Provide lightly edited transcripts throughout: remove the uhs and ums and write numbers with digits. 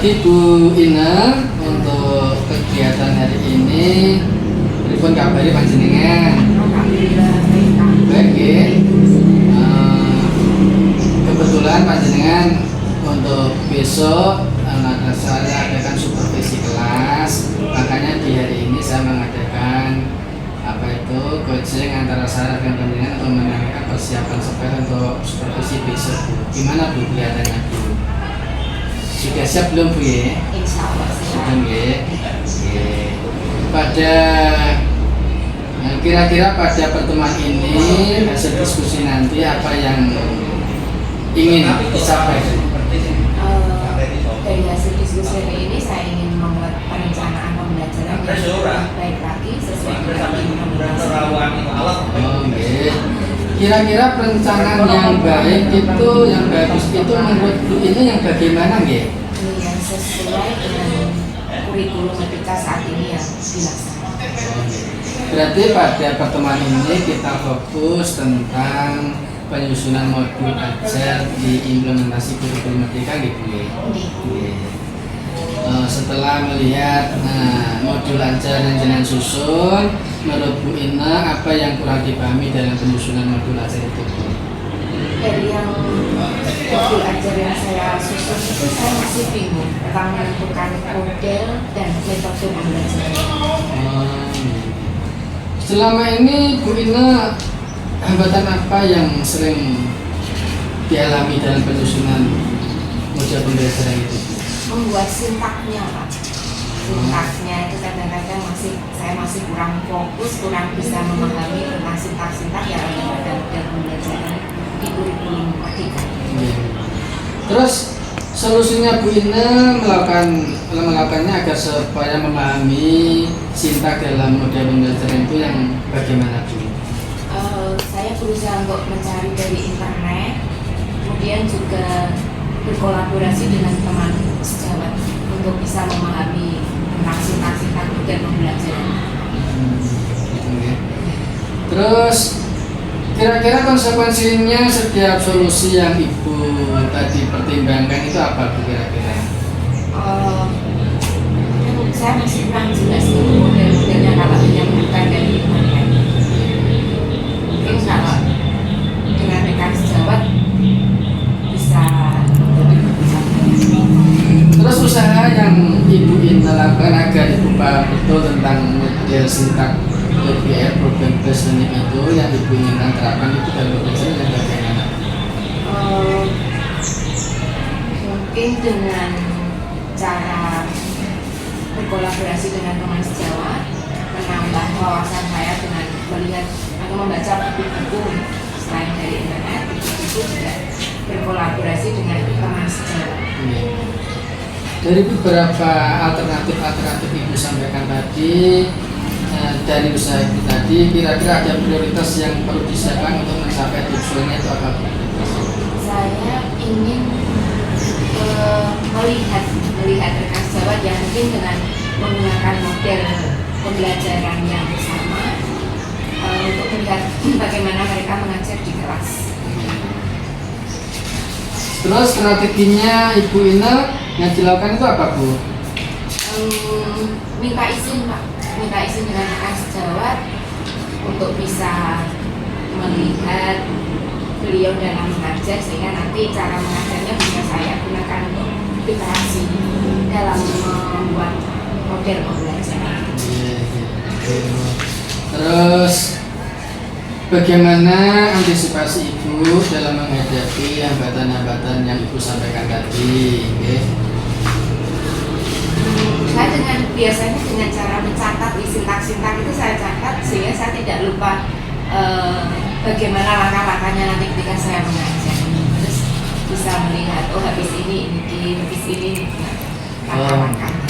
Pagi Bu Ina, untuk kegiatan hari ini pripun kabari panjenengan? Alhamdulillah Baik ya. Kebetulan panjenengan untuk besok saya adakan supervisi kelas, makanya di hari ini saya mengadakan coaching antara saya dan panjenengan untuk menanyakan persiapan sepeda untuk supervisi besok Bu. Gimana Bu kelihatannya Bu? Sudah siap belum Bu ya? Insya Allah Sudah ya. Pada kira-kira pada pertemuan ini hasil diskusi nanti apa yang ingin dicapai? Dari hasil diskusi hari ini saya ingin membuat perencanaan pembelajaran yang lebih baik lagi sesuai dengan implementasi. Kira-kira perencanaan yang baik itu, yang bagus itu menurut Bu ini yang bagaimana ya? Yang sesuai dengan kurikulum ketika saat ini yang dilaksanakan. Berarti pada pertemuan ini kita fokus tentang penyusunan modul ajar di implementasi kurikulum merdeka gitu ya. Setelah melihat modul ajar yang jenengan susun, menurut Bu Ina apa yang kurang dipahami dalam penyusunan modul ajar itu? Dari yang modul ajar yang saya susun itu saya masih bingung tentang menentukan model dan metode pembelajaran. Selama ini Bu Ina, hambatan apa yang sering dialami dalam penyusunan modul pembelajaran itu? Membuat sintaknya Pak. Sintaknya itu kadang-kadang saya masih kurang fokus, kurang bisa memahami tentang sintak-sintak yang ada pada model pembelajaran di kurikulum merdeka. Terus solusinya Bu Ina melakukannya agar supaya memahami sintak dalam model pembelajaran itu yang bagaimana Bu? Saya berusaha untuk mencari dari internet, kemudian juga berkolaborasi dengan teman sejawat untuk bisa memahami tentang sintak-sintak model pembelajaran. Terus kira-kira konsekuensinya setiap solusi yang Ibu tadi pertimbangkan itu apa Bu kira-kira? Saya masih kurang jelas model-modelnya kalau menyambungkan dari internet. Mungkin kalau dengan rekan sejawat bisa lebih bisa. Terus usaha yang Ibu Ina lakukan agar Ibu paham betul tentang model sintak PBL program based learning itu yang Ibu inginkan terapkan itu dalam pembelajaran yang bagaimana? Mungkin dengan cara berkolaborasi dengan teman sejawat, menambah wawasan saya dengan melihat atau membaca buku-buku selain dari internet, itu juga berkolaborasi dengan teman sejawat. Dari beberapa alternatif Ibu sampaikan tadi, dari usaha Ibu tadi, kira-kira ada prioritas yang perlu disiapkan untuk mencapai tujuannya itu apa? Saya ingin melihat rekan sejawat yang mungkin dengan menggunakan model pembelajaran yang sama untuk melihat bagaimana mereka mengajar di kelas. Terus strateginya Ibu Ina yang dilakukan itu apa Bu? Minta izin Pak, minta izin dengan rekan sejawat untuk bisa melihat beliau dalam mengajar sehingga nanti cara mengajarnya bisa saya gunakan untuk literasi dalam membuat model pembelajaran. Terus bagaimana antisipasi Ibu dalam menghadapi hambatan-hambatan yang Ibu sampaikan tadi? Saya biasanya dengan cara mencatat di sintak-sintak itu saya catat sehingga saya tidak lupa bagaimana langkah-langkahnya nanti ketika saya mengajar. Terus bisa melihat habis ini langkah-langkahnya.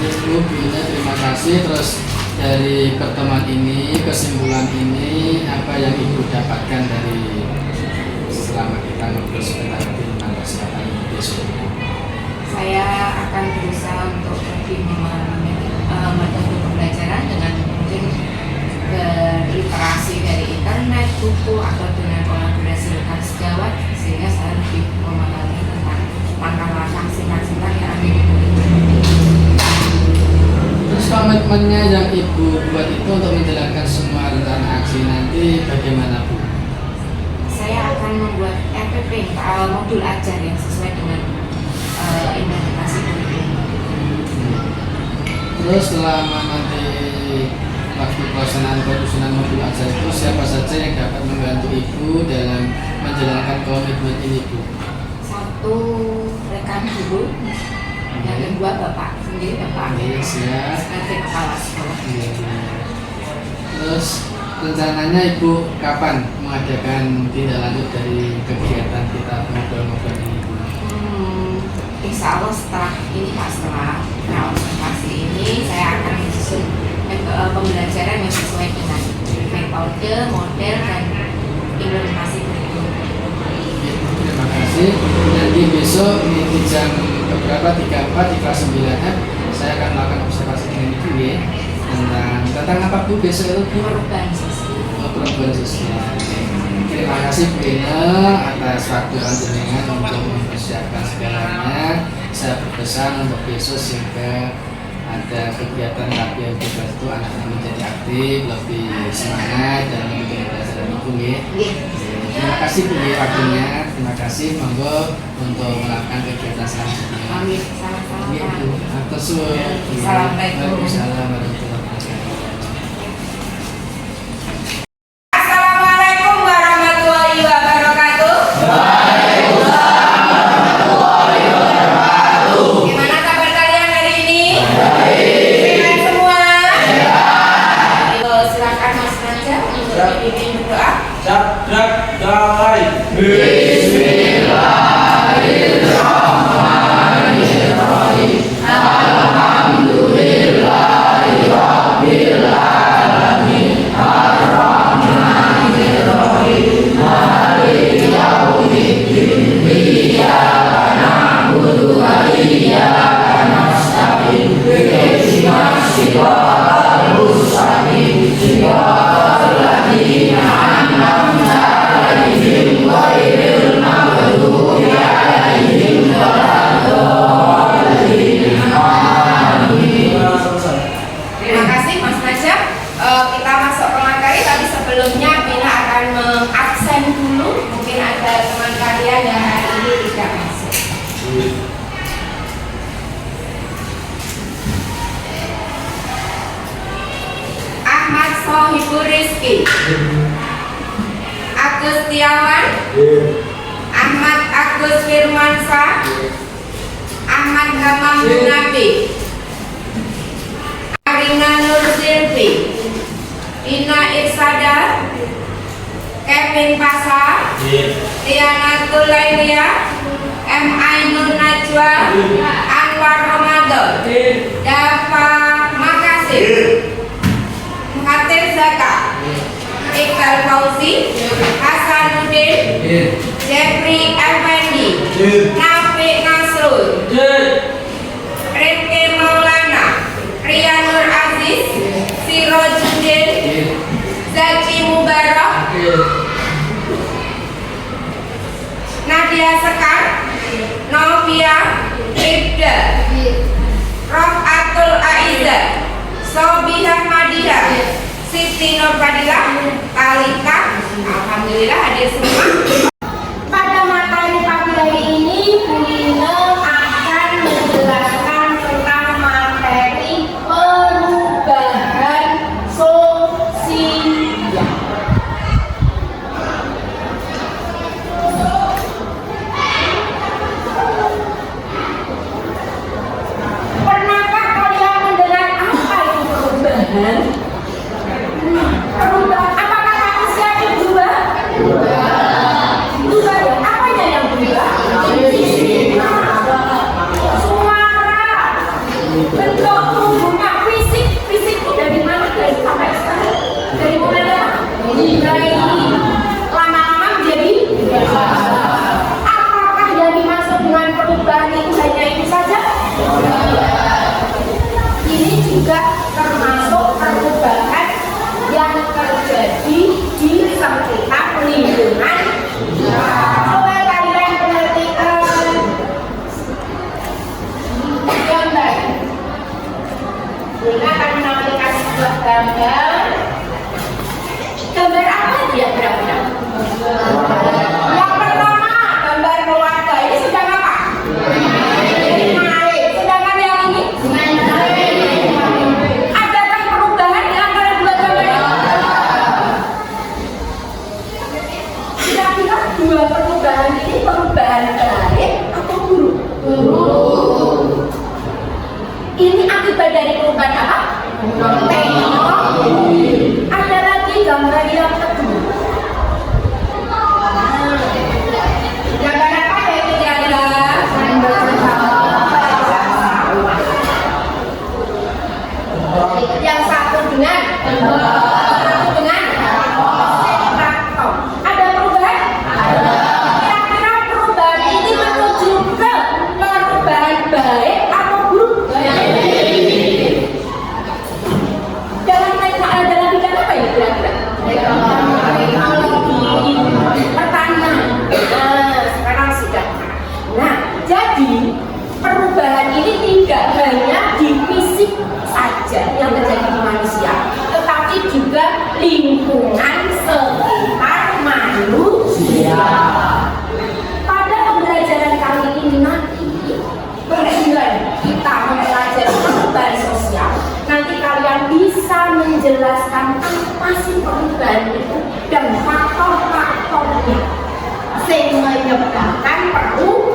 Bu Ina, terima kasih. Terus dari pertemuan ini, kesimpulan ini, apa yang Ibu dapatkan dari selama kita ngobrol sebentar tentang persiapan besok? Saya akan berusaha untuk lebih memahami metode pembelajaran dengan mungkin berliterasi dari internet, buku, atau dengan kolaborasi rekan sejawat sehingga saya lebih memahami tentang langkah-langkah sintak komitmennya yang Ibu buat itu untuk menjalankan semua rencana aksi nanti bagaimana Bu? Saya akan membuat RPP modul ajar yang sesuai dengan implementasi kurikulum. Terus selama nanti waktu pelaksanaan penyusunan modul ajar itu siapa saja yang dapat membantu Ibu dalam menjalankan komitmen ini Bu? Satu, rekan guru. Yang kedua, Bapak sendiri, Bapak siap. sebagai kepala sekolah. Terus rencananya Ibu kapan mengadakan tindak lanjut dari kegiatan kita ngobrol-ngobrol ini Bu? Insya Allah setelah ini Pak, setelah observasi ini saya akan menyusun pembelajaran yang sesuai dengan metode, model, dan implementasi kurikulum. Terima kasih. Nanti besok di jam berapa 34 di kelas 9 saya akan melakukan observasi dengan Ibu ya. Tentang apa Bu besok itu Bu? Perubahan sosial. Perubahan sosial. Terima kasih Bu Ina atas waktu panjenengan untuk mempersiapkan segalanya. Saya berpesan untuk besok sehingga ada kegiatan latihan bebas itu anak-anak menjadi aktif, lebih semangat dan mengikuti pelajaran Ibu ya. Terima kasih Bu waktunya. Terima kasih, monggo untuk melakukan kegiatan selanjutnya. Amin. Sama-sama. Atas suwun. Assalamualaikum. Waalaikumsalam warahmatullahi wabarakatuh. Assalamualaikum warahmatullahi wabarakatuh. Gimana kabar kalian hari ini? Sehat semua? Silakan Mas Raja untuk dipimpin berdoa. Terima kasih Mas Najab. Kita masuk ke materi, tapi sebelumnya Bina akan mengabsen dulu. Mungkin ada teman kalian yang hari ini tidak masuk. Ahmad Sohibur Rizki, Agus Tiawan, Ahmad Agus Firmansyah, Ahmad Hamam Nabi, Arina Nur Silvi, Ina Irsada, Kevin Pasar, Tiana Tulailia, M. Ainun Najwa, Anwar Ramadan, Dava Makasir, Muhatir Zaka, Iqbal Fauzi, Hasanuddin, Jeffrey Effendi, Nafi Nasrul, Rifki Maulana, Ria Nur Aziz, Sirojudin, Zaki Mubarak, Nadia Sekar, Novia, Ibda, Rohatul Aizat, Sobihah Madiyah, Siti Nurfadilah, Alika. Alhamdulillah hadir semua. Pada materi pagi hari ini Bu Ina akan menjelaskan tentang materi perubahan sosial. Pernahkah kalian mendengar apa itu perubahan? Perubahan, apakah manusia itu berubah? Iya, benar-benar. Yang pertama, gambar keluarga ini sedang apa? Naik. Sedangkan yang ini? Adakah perubahan di antara dua gambar ini? Kira-kira dua perubahan ini perubahan baik atau buruk? Ini akibat dari perubahan apa? Teknologi. Ada lagi gambar yang kedua. Gambar apa ya itu kira-kira? Yang satu dengan traktor. Ada perubahan? Kira-kira perubahan ini menuju ke perubahan baik atau buruk? Dalam bidang apa ya kira-kira? Teknologi, pertanian. Sekarang sudah. Nah, jadi perubahan ini tidak hanya di fisik saja yang terjadi di manusia, tetapi juga lingkungan sekitar manusia. Pada pembelajaran kali ini nanti, kemudian kita mempelajari perubahan sosial. Nanti kalian bisa menjelaskan apa sih perubahan itu dan faktor-faktornya sehingga menyebabkan perubahan.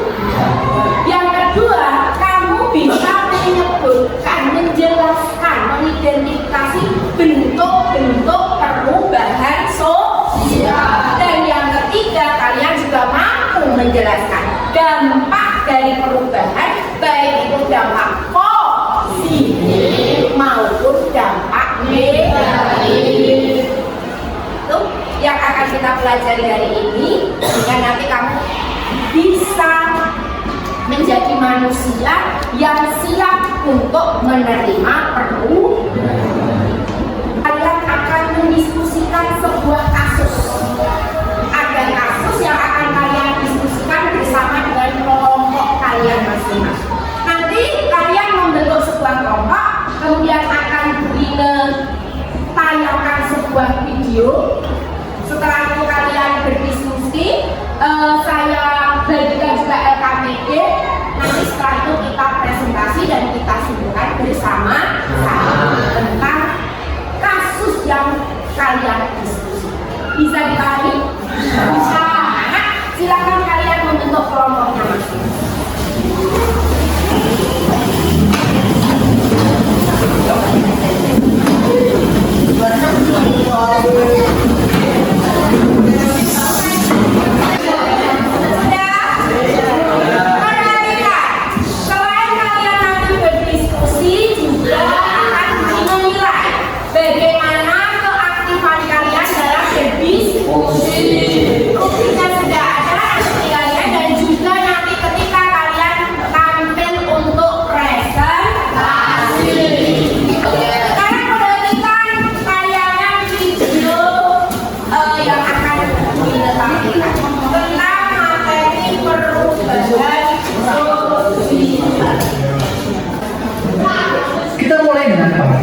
Yang kedua, kamu bisa menyebutkan, menjelaskan, mengidentifikasi bentuk-bentuk perubahan sosial. Dan yang ketiga, kalian juga mampu menjelaskan dampak dari perubahan, baik itu dampak positif maupun dampak negatif. Itu yang akan kita pelajari hari ini, sehingga nanti kamu bisa menjadi manusia yang siap untuk menerima perubahan. Kalian akan mendiskusikan sebuah kasus. Ada kasus yang akan kalian diskusikan bersama dengan kelompok kalian masing-masing. Nanti kalian membentuk sebuah kelompok, kemudian akan ditayangkan sebuah video. Setelah itu kalian berdiskusi, saya bagikan juga LKPD. Nanti setelah itu kita presentasi dan kita simpulkan bersama tentang kasus yang kalian diskusi. Bisa dipahami? Bisa. Nah, silakan kalian membentuk kelompoknya masing-masing.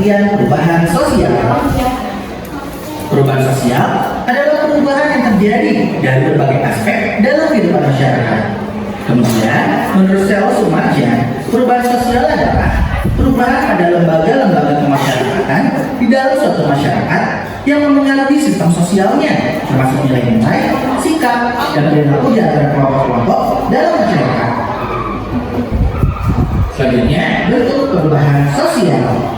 Perubahan sosial. Perubahan sosial adalah perubahan yang terjadi dari berbagai aspek dalam kehidupan masyarakat. Kemudian, menurut Sel Sumarjan, perubahan sosial adalah perubahan pada lembaga-lembaga kemasyarakatan di dalam suatu masyarakat yang mempengaruhi sistem sosialnya, termasuk nilai-nilai, sikap, dan perilaku di antara kelompok-kelompok dalam masyarakat. Selanjutnya, bentuk perubahan sosial.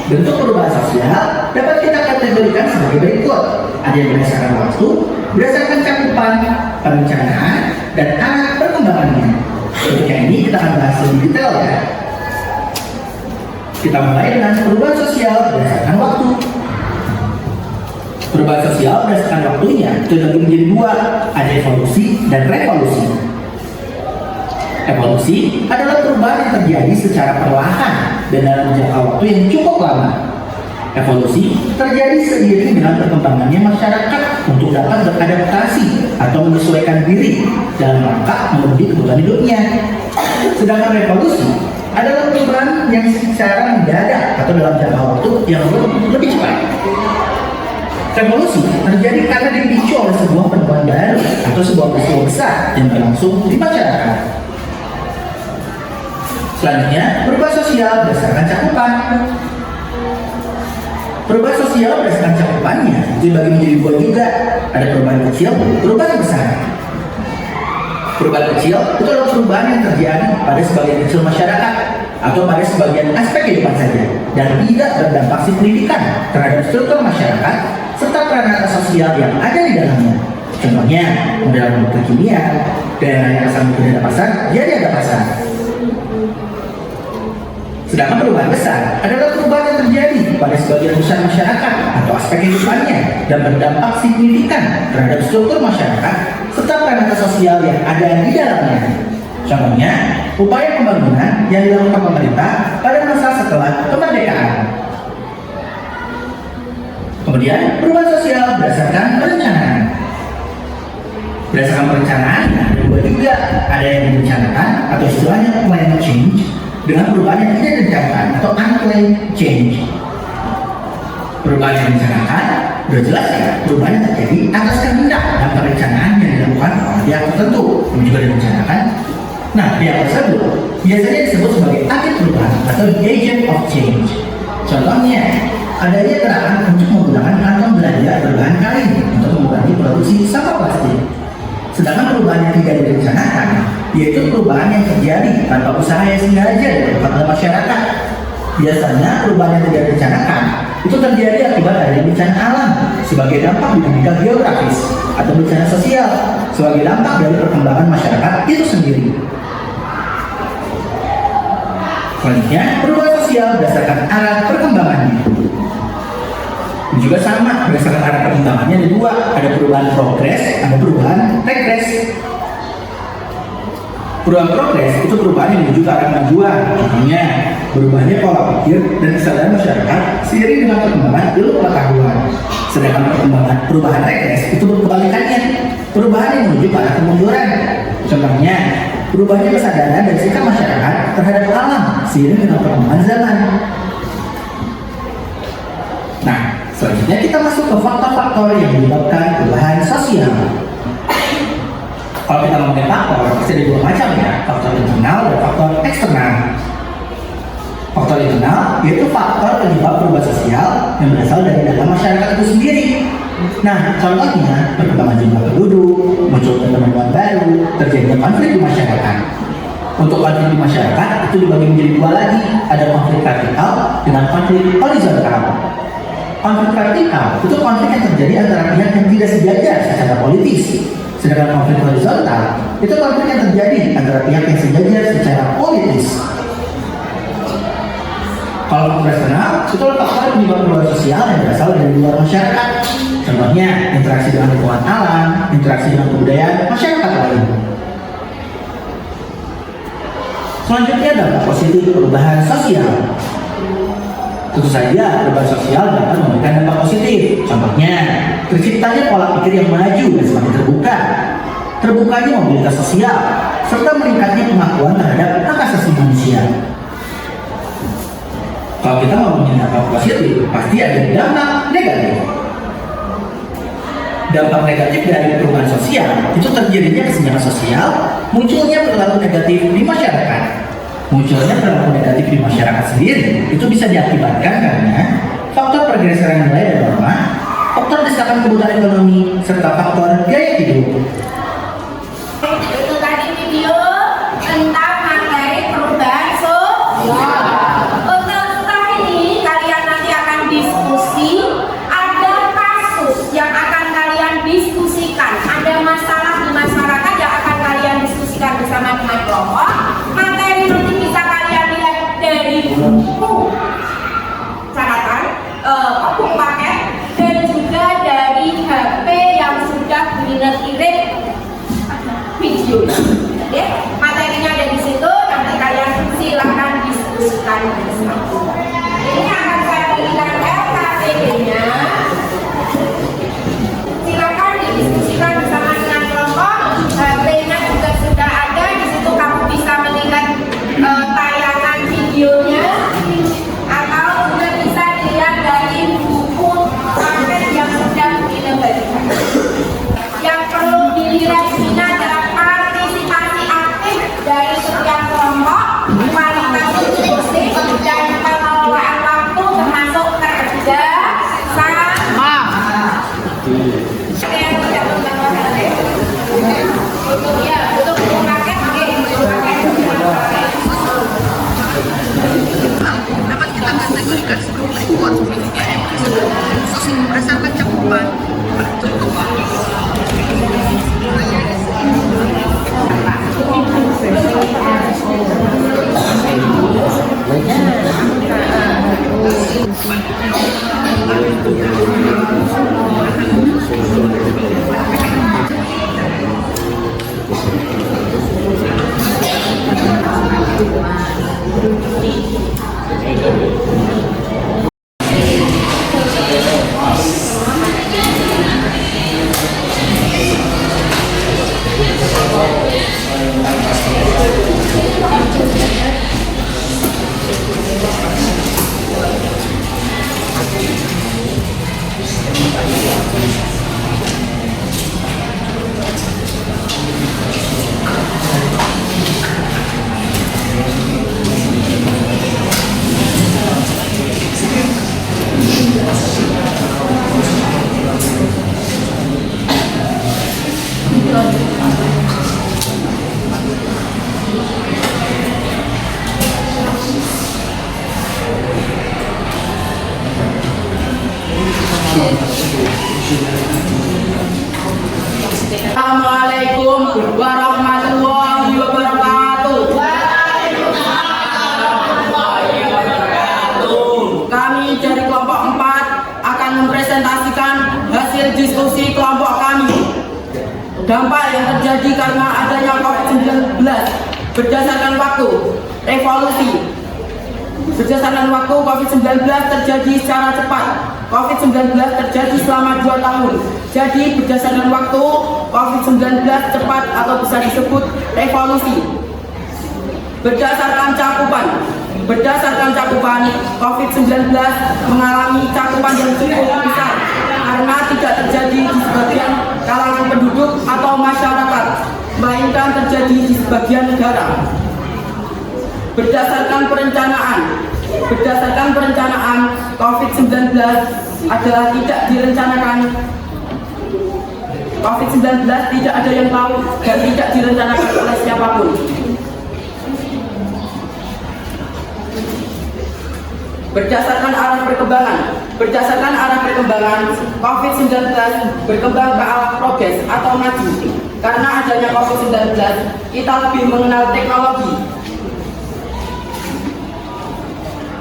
Bentuk perubahan sosial dapat kita kategorikan sebagai berikut. Ada yang berdasarkan waktu, berdasarkan cakupan, perencanaan, dan arah perkembangannya. Ketika ini kita akan bahas lebih detail ya. Kita mulai dengan perubahan sosial berdasarkan waktu. Perubahan sosial berdasarkan waktunya terbagi menjadi dua, ada evolusi dan revolusi. Evolusi adalah perubahan yang terjadi secara perlahan dan dalam jangka waktu yang cukup lama. Evolusi terjadi seiring dengan perkembangannya masyarakat untuk dapat beradaptasi atau menyesuaikan diri dalam rangka memenuhi kebutuhan hidupnya. Sedangkan revolusi adalah perubahan yang secara mendadak atau dalam jangka waktu yang lebih cepat. Revolusi terjadi karena dipicu oleh sebuah penemuan baru atau sebuah peristiwa besar yang berlangsung di masyarakat. Selanjutnya, perubahan sosial berdasarkan cakupan. Perubahan sosial berdasarkan cakupannya dibagi menjadi dua juga. Ada perubahan kecil, perubahan besar. Perubahan kecil itu adalah perubahan yang terjadi pada sebagian kecil masyarakat atau pada sebagian aspek kehidupan saja dan tidak berdampak signifikan terhadap struktur masyarakat serta peran sosial yang ada di dalamnya. Contohnya, modal mobil kimia, daerah yang asal tidak ada pasar, jadi ada pasar. Sedangkan perubahan besar adalah perubahan yang terjadi pada sebagian besar masyarakat atau aspek kehidupannya dan berdampak signifikan terhadap struktur masyarakat serta peran sosial yang ada di dalamnya. Contohnya, upaya pembangunan yang dilakukan pemerintah pada masa setelah kemerdekaan. Kemudian, perubahan sosial berdasarkan perencanaan. Berdasarkan perencanaan, ada dua juga. Ada yang direncanakan atau istilahnya climate change dengan perubahan yang tidak direncanakan atau unplanned change. Perubahan yang direncanakan sudah jelas ya, perubahan yang terjadi atas kehendak dan perencanaan yang dilakukan oleh pihak tertentu yang juga direncanakan. Nah, pihak tersebut biasanya disebut sebagai agen perubahan atau agent of change. Contohnya, adanya gerakan untuk menggunakan kantong belanja berbahan kain untuk mengurangi produksi sampah plastik. Sedangkan perubahan yang tidak direncanakan yaitu perubahan yang terjadi tanpa usaha yang sengaja dilakukan oleh masyarakat. Biasanya perubahan yang tidak direncanakan itu terjadi akibat adanya bencana alam sebagai dampak dinamika geografis atau bencana sosial sebagai dampak dari perkembangan masyarakat itu sendiri. Selanjutnya, perubahan sosial berdasarkan arah perkembangannya. Ini juga sama, berdasarkan arah perkembangannya ada dua, ada perubahan progres, ada perubahan regres. Perubahan progres itu perubahan yang menuju ke arah kemajuan. Contohnya, berubahnya pola pikir dan kesadaran masyarakat seiring dengan perkembangan ilmu pengetahuan. Sedangkan perubahan regres itu berkebalikannya, perubahan yang menuju ke arah kemunduran. Contohnya, berubahnya kesadaran dan sikap masyarakat terhadap alam seiring dengan perkembangan zaman. Nah, selanjutnya kita masuk ke faktor-faktor yang menyebabkan perubahan sosial. Kalau kita ngomongin faktor, pasti ada dua macam ya, faktor internal dan faktor eksternal. Faktor internal yaitu faktor penyebab perubahan sosial yang berasal dari dalam masyarakat itu sendiri. Nah, contohnya perkembangan jumlah penduduk, munculnya penemuan baru, terjadinya konflik di masyarakat. Untuk konflik di masyarakat itu dibagi menjadi dua lagi, ada konflik vertikal dengan konflik horizontal. Konflik vertikal itu konflik yang terjadi antara pihak yang tidak sejajar secara politis. Sedangkan konflik horizontal itu konflik yang terjadi antara pihak yang sejajar secara politis. Kalau faktor eksternal itu adalah faktor penyebab perubahan sosial yang berasal dari luar masyarakat. Contohnya interaksi dengan lingkungan alam, interaksi dengan kebudayaan masyarakat lain. Selanjutnya dampak positif perubahan sosial. Tentu saja perubahan sosial dapat memberikan dampak positif. Contohnya, terciptanya pola pikir yang maju dan semakin terbuka, terbukanya mobilitas sosial, serta meningkatnya pengakuan terhadap hak asasi manusia. Kalau kita ngomongin dampak positif, pasti ada dampak negatif. Dampak negatif dari perubahan sosial itu terjadinya kesenjangan sosial, munculnya perilaku negatif di masyarakat. Munculnya perilaku negatif di masyarakat sendiri itu bisa diakibatkan karena faktor pergeseran nilai dan norma, faktor desakan kebutuhan ekonomi, serta faktor gaya hidup. Itu tadi video tentang materi perubahan sosial. Untuk setelah ini kalian nanti akan diskusi, ada kasus yang akan kalian diskusikan, ada masalah di masyarakat yang akan kalian diskusikan bersama dengan kelompok. Materi nanti bisa kalian lihat dari buku catatan, buku paket, dan juga dari HP yang sudah irit-irit Dapat kita kategorikan sebagai reward berdasarkan cakupan. Contoh Assalamualaikum warahmatullahi wabarakatuh. Kami dari kelompok 4 akan mempresentasikan hasil diskusi kelompok kami. Dampak yang terjadi karena adanya COVID-19 berdasarkan waktu. Evolusi. Berdasarkan waktu, COVID-19 terjadi secara cepat. COVID-19 terjadi selama 2 tahun. Jadi berdasarkan waktu, COVID-19 cepat atau bisa disebut revolusi. Berdasarkan cakupan, COVID-19 mengalami cakupan yang cukup besar karena tidak terjadi di sebagian kalangan penduduk atau masyarakat, melainkan terjadi di sebagian negara. Berdasarkan perencanaan, COVID-19 adalah tidak direncanakan. COVID-19 tidak ada yang tahu dan tidak direncanakan oleh siapapun. Berdasarkan arah perkembangan, COVID-19 berkembang ke arah progres atau maju. Karena adanya COVID-19, kita lebih mengenal teknologi.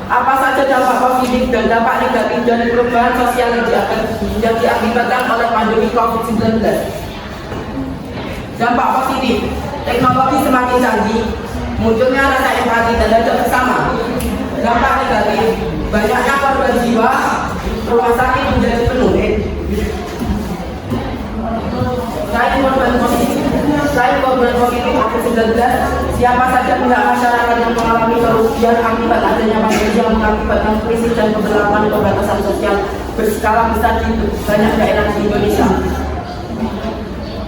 Apa saja dampak positif dan dampak negatif dari perubahan sosial yang diakibatkan oleh pandemi COVID-19? Dampak positif, teknologi semakin canggih, munculnya rasa empati terhadap sesama. Dampak negatif, banyaknya korban jiwa, rumah sakit menjadi penuh. Selain korban positif COVID-19, siapa saja pihak masyarakat yang mengalami kerugian akibat adanya pandemi yang mengakibatkan krisis dan pemberlakuan pembatasan sosial berskala besar di banyak daerah di Indonesia.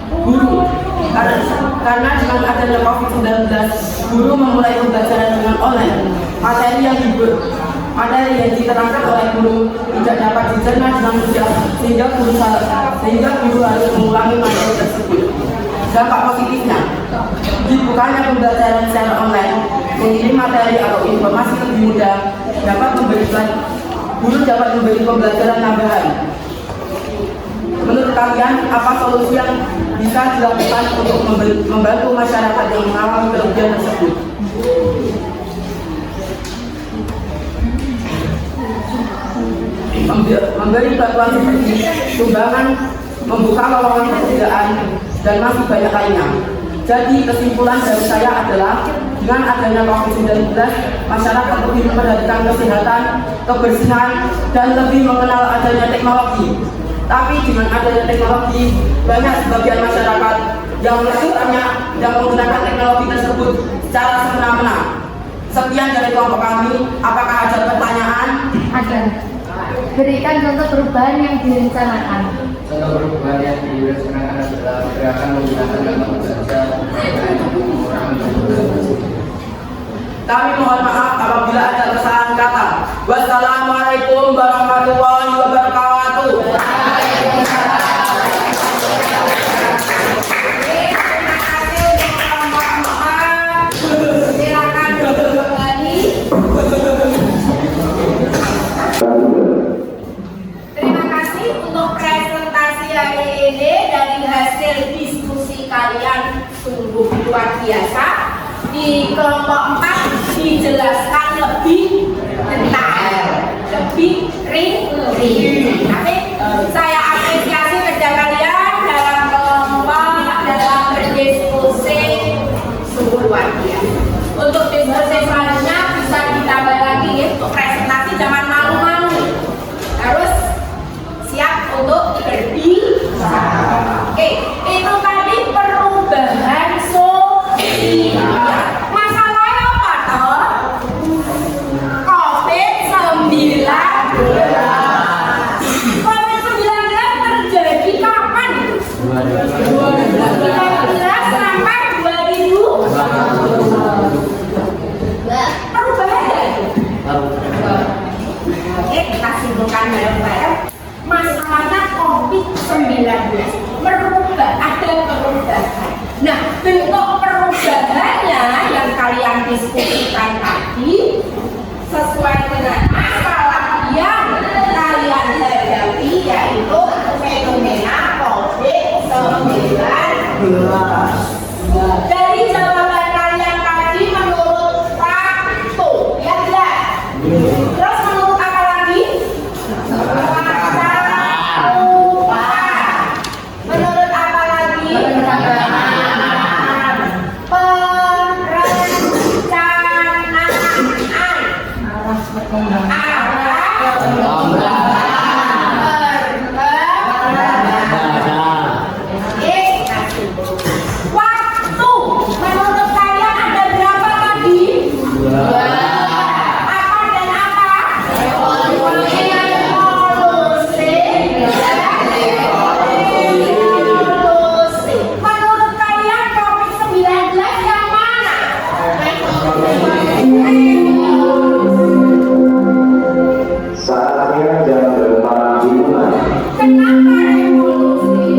Guru, karena dengan adanya COVID-19, guru memulai pembelajaran dengan online. Materi yang diterangkan oleh guru tidak dapat dicerna dengan mudah, sehingga guru harus mengulangi materi tersebut. Dampak positifnya, dibukanya pembelajaran secara online, mengirim materi atau informasi lebih mudah, guru dapat memberi pembelajaran tambahan. Menurut kalian, apa solusi yang bisa dilakukan untuk membantu masyarakat yang mengalami kerugian tersebut? Memberi bantuan seperti sumbangan, membuka lowongan pekerjaan, dan masih banyak lainnya. Jadi kesimpulan dari saya adalah dengan adanya COVID-19, masyarakat lebih memperhatikan kesehatan, kebersihan, dan lebih mengenal adanya teknologi. Tapi dengan adanya teknologi, banyak sebagian masyarakat yang menggunakan teknologi tersebut secara semena-mena. Sekian dari kelompok kami. Apakah ada pertanyaan? Ada. Berikan contoh perubahan yang direncanakan. Contoh perubahan yang direncanakan adalah gerakan menggunakan kata saja. Kami mohon maaf apabila ada kesalahan kata. Wassalamualaikum warahmatullahi wabarakatuh. ini dari hasil diskusi kalian sungguh luar biasa. Di kelompok 4 dijelaskan lebih detail, lebih rinci. Tapi saya apresiasi kerja kalian dalam kelompok, dalam berdiskusi sungguh luar biasa. Untuk diskusi selanjutnya bisa ditambah lagi ya, untuk presentasi jangan malu-malu, harus siap untuk berbicara. Oke, itu tadi perubahan sosial. Masalahnya apa toh? COVID-19. COVID-19 terjadi kapan? 2019 sampai 2000. Perubahan ya itu? Oke, kita simpulkan bareng-bareng. Masalahnya COVID-19 merubah, ada perubahan. Nah, bentuk perubahannya yang kalian diskusikan tadi sesuai dengan masalah yang kalian hadapi, yaitu fenomena COVID-19. Dari jawaban kalian tadi menurut fakta, ya tidak? Terus menurut apa lagi? Menurut apa lagi? Waktu menurut kalian ada berapa tadi? Apa dan apa? Evolusi. Menurut kalian COVID-19 yang mana? Saatnya jam bermalam dimulai. Kenapa revolusi?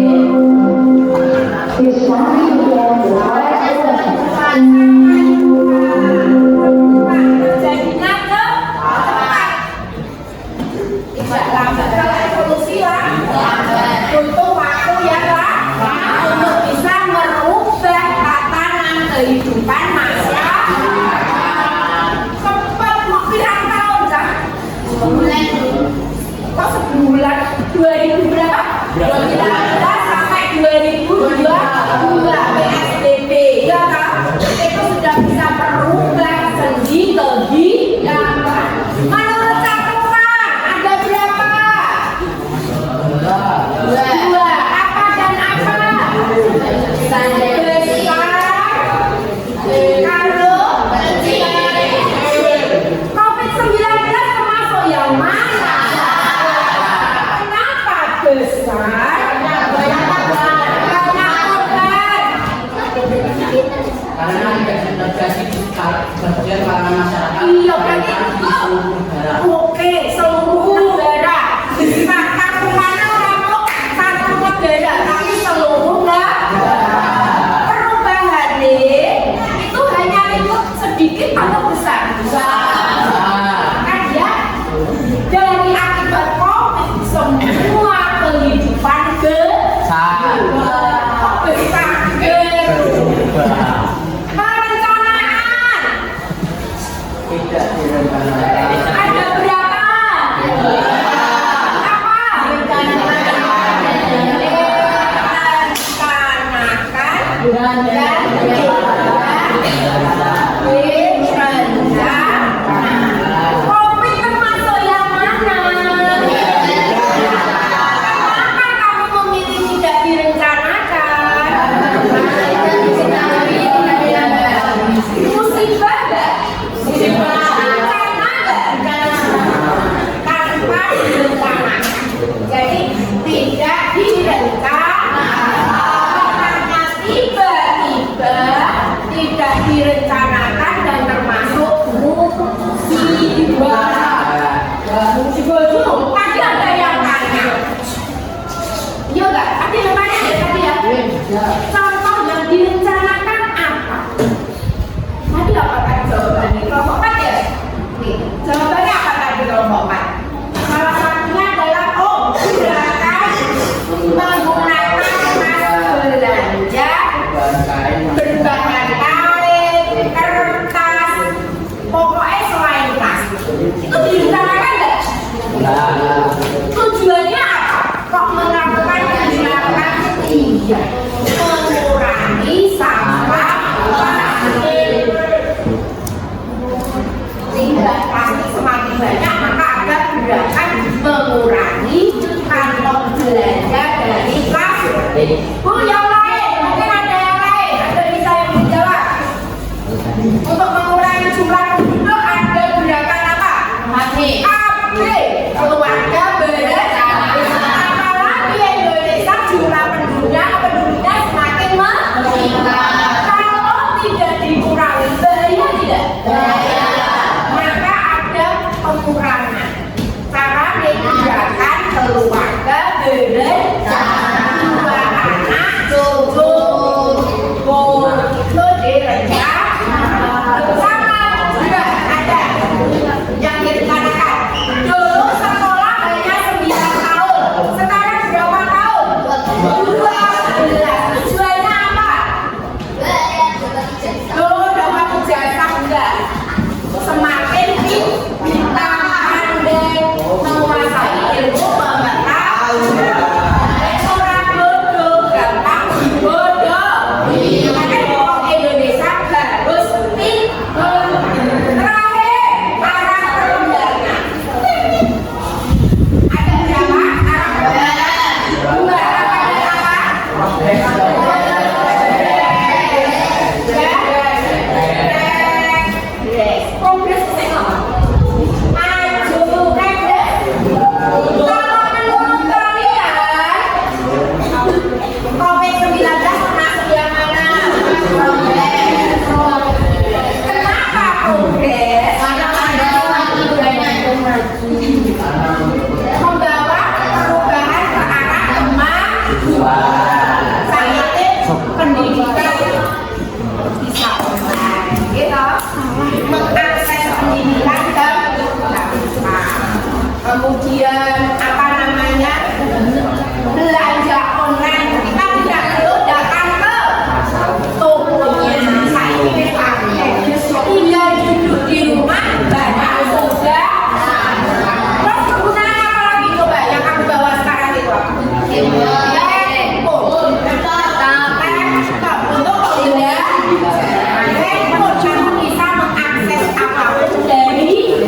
Jadinya cepat. Tidak lambat. Kalau evolusi lah, butuh waktu ya lah, untuk bisa merubah tatanan kehidupan masyarakat. Cepat mau pirang tahun dah? Sebulan. Kok sebulan? 2000 berapa? 2018 sampai 2022 PSBB ya kan? Itu sudah bisa berubah sendi kehidupan. Menurut cakupan ada berapa? Dua. Apa dan apa? Besar. Kalau COVID-19 termasuk yang mana? Kenapa besar? Banyak korban. Karena integrasi bagian para masyarakat. Iya, berarti oke, seluruh negara. Nah, cakupannya untuk satu negara, tapi seluruh negara. Perubahannya itu hanya ikut sedikit atau besar? Kan ya, dari akibat COVID semua kehidupan besar. Perencanaan ada berapa? Apa? Rencanakan dan direncanakan. COVID termasuk yang mana? Kenapa kamu memilih tidak direncanakan? Musibah nggak? Bencana nggak? Tanpa direncanakan. Jadi tidak direncanakan. Karena tiba-tiba tidak direncanakan dan termasuk musibah. Musibah dulu. Tadi ada yang tanya. Iya nggak? Tadi yang tanya ya tadi ya. Contoh yang direncanakan apa? Tadi apa tadi jawabannya? Kelompok 4 ya? Nih, jawabannya apa tadi kelompok 4? Salah satunya adalah gerakan menggunakan Iya, mengurangi sampah plastik. Limbah plastik semakin banyak, maka ada gerakan mengurangi kantong belanja dari plastik. Bu, yang lain, mungkin ada yang lain, ada bisa yang menjawab. Untuk mengurangi jumlah penduduk ada gerakan apa? AB, keluarga berencana. Apalagi Indonesia jumlah penduduknya semakin meningkat. Kalau tidak dikurangi, bahaya tidak? Bahaya. Maka ada pengurangan. Cara menegakkan keluarga berencana. Dua anak cukup. Itu direncanakan. Sama juga ada yang direncanakan. Dulu sekolah hanya 9 tahun. Sekarang berapa tahun? 12. Tujuannya apa? Dulu dapat ijazah enggak? Semakin kita pandai menguasai ilmu pengetahuan. Orang bodoh gampang dibodohi. Makanya orang Indonesia harus pintar. Terakhir, arah perundangan. Ada berapa arah perundangan? 2. Apa dan apa? Progres maju progres. Kalau menurut kalian COVID-19 termasuk yang mana? Kenapa progres? Membawa perubahan ke arah kemajuan. Saatnya pendidikan bisa online, gitu. Mengakses pendidikan gampang. Kemudian apa namanya, belanja online, kita tidak perlu datang ke tokonya. Saya ini pakai, tinggal duduk di rumah, banyak sudah. Terus kegunaan apa lagi coba yang kamu bawa sekarang itu? Handphone. Untuk pengguna handphone, kamu bisa mengakses apapun dari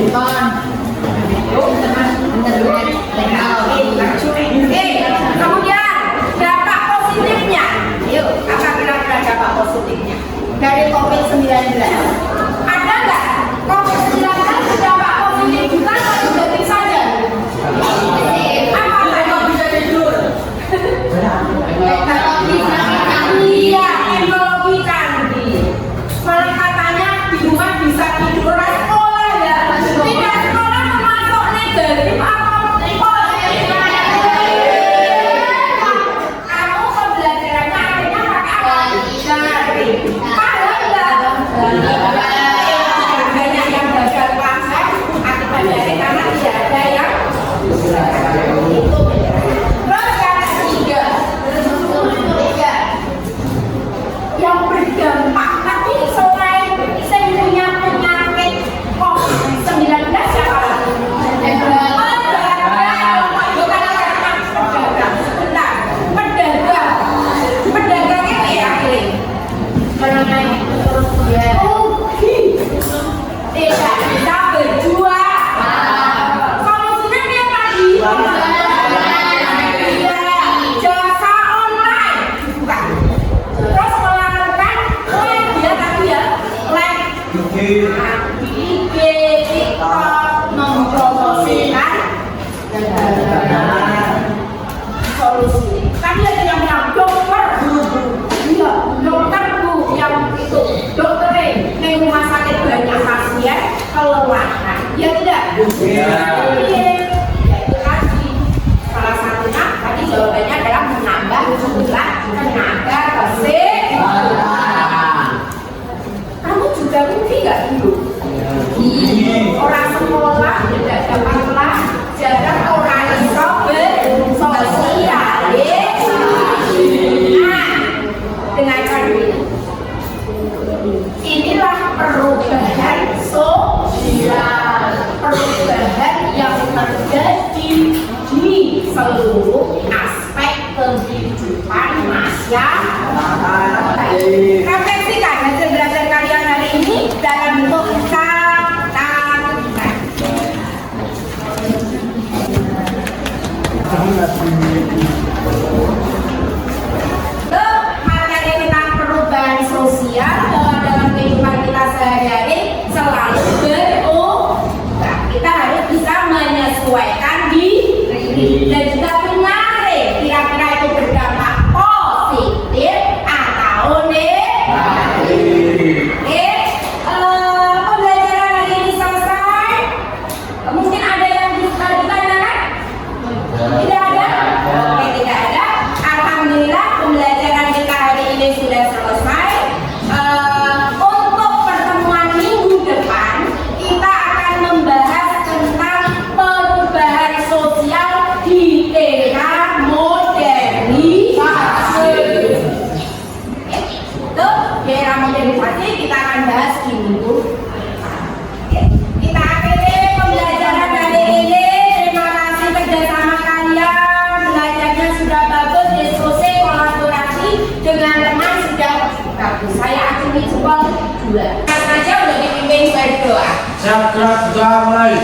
kemudian dampak positifnya. Yuk, apa kira-kira dampak positifnya dari COVID-19? Ada nggak? COVID-19 dampak positif juga atau negatif saja? Apa yang bisa tidur? Iya, teknologi canggih. Malah katanya di rumah bisa tidur sekolah ya. Tidak sekolah termasuk negatif apa positif? Kamu pembelajarannya akhirnya pakai apa? Daring. Paham nggak? Banyak yang gagal paham akibat dari karena tidak ada yang itu. Terus yang ketiga, yang berdampak tapi selain saya punya penyakit COVID-19 siapa lagi? Pedagang ini ya mengenai rugi, tidak bisa berjuang. Solusinya dia tadi jasa online dibuka. Terus melakukan live dia tadi ya, live IG, TikTok, mempromosikan solusi. Tadi ada yang bilang dokter, iya dokter bu, yang itu dokter di rumah sakit banyak pasien kelelahan, ya tidak? Iya. Itu tadi salah satunya tadi jawabannya adalah menambah jumlah tenaga kesehatan. Kamu juga rugi nggak dulu? Siap? Refleksikan hasil belajar kalian hari ini dalam bentuk catatan. Materi tentang perubahan sosial dalam kehidupan kita sehari-hari selalu berubah. Kita harus bisa menyesuaikan diri dan juga menyaring kira-kira itu berdampak positif atau negatif. Pembelajaran hari ini selesai. Mungkin ada yang bisa ditanyakan? Tidak ada? Oke, tidak ada. Alhamdulillah pembelajaran kita hari ini sudah selesai. Untuk pertemuan minggu depan kita akan membahas tentang perubahan sosial di era modernisasi. Itu di era modernisasi kita akan bahas di minggu depan. Kita akhiri pembelajaran hari ini. Terima kasih kerjasama kalian. Belajarnya sudah bagus, diskusi, kolaborasi dengan teman sudah bagus. Saya acungi jempol 2. Mas aja udah dipimpin berdoa. Siap, mulai.